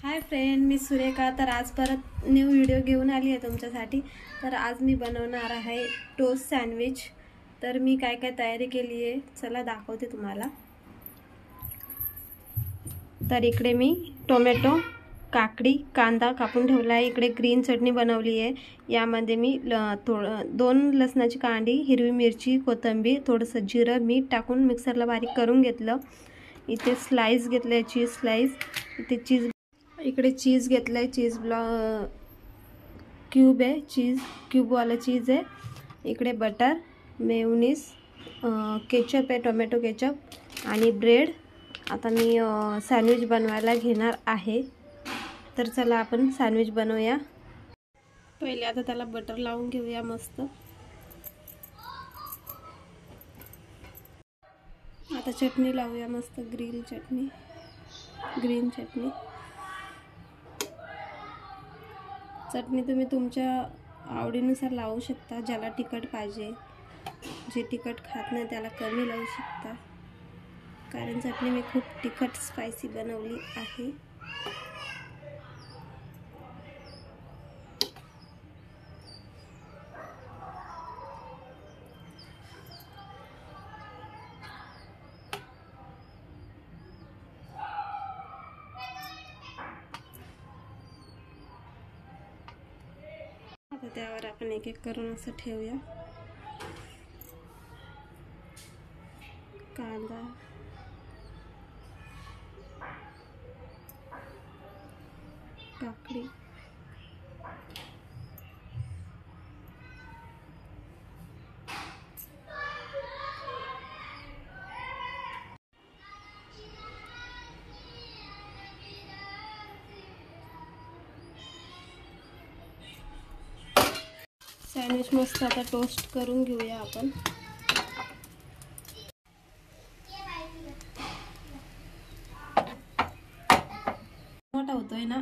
Hi friend, मी सुरेखा। तर आज परत न्यू व्हिडिओ घेऊन आली आहे तुमच्यासाठी। तर आज मी बनवणार आहे टोस्ट सँडविच। तर मी काय काय तयारी केली आहे चला दाखवते तुम्हाला। तर इकडे मी टोमॅटो, काकडी, कांदा कापून ठेवला आहे। इकडे ग्रीन चटणी बनवली आहे। यामध्ये मी दोन लसणाची कांडी, हिरवी मिरची, कोथिंबीर, थोडंसं जिरं, मीठ टाकून मिक्सरला बारीक करून घेतलं। इथे स्लाइस घेतले, चीज स्लाइस। इथे चीज, इकडे चीज घेतलाय, चीज क्यूब आहे, चीज क्यूबवाला चीज आहे। इकडे बटर, मेयोनीज, केचप आहे, टोमॅटो केचप आणि ब्रेड। आता मी सँडविच बनवायला घेणार आहे। तर चला आपण सँडविच बनवूया। पहिले आता त्याला बटर लावून घेऊया मस्त। आता चटणी लावूया मस्त, ग्रीन चटणी। चटणी तुम्ही तुमच्या आवडीनुसार लावू शकता। ज्याला तिखट पाहिजे, जे तिखट खात नाही त्याला कमी लावू शकता, कारण चटणी मी खूप तिखट स्पायसी बनवली आहे। आता त्यावर आपण एक एक करून असं ठेवूया। कांदा, काकडी, सँडविच मस्त आता टोस्ट करून घेऊया आपण। मोठा होतोय ना।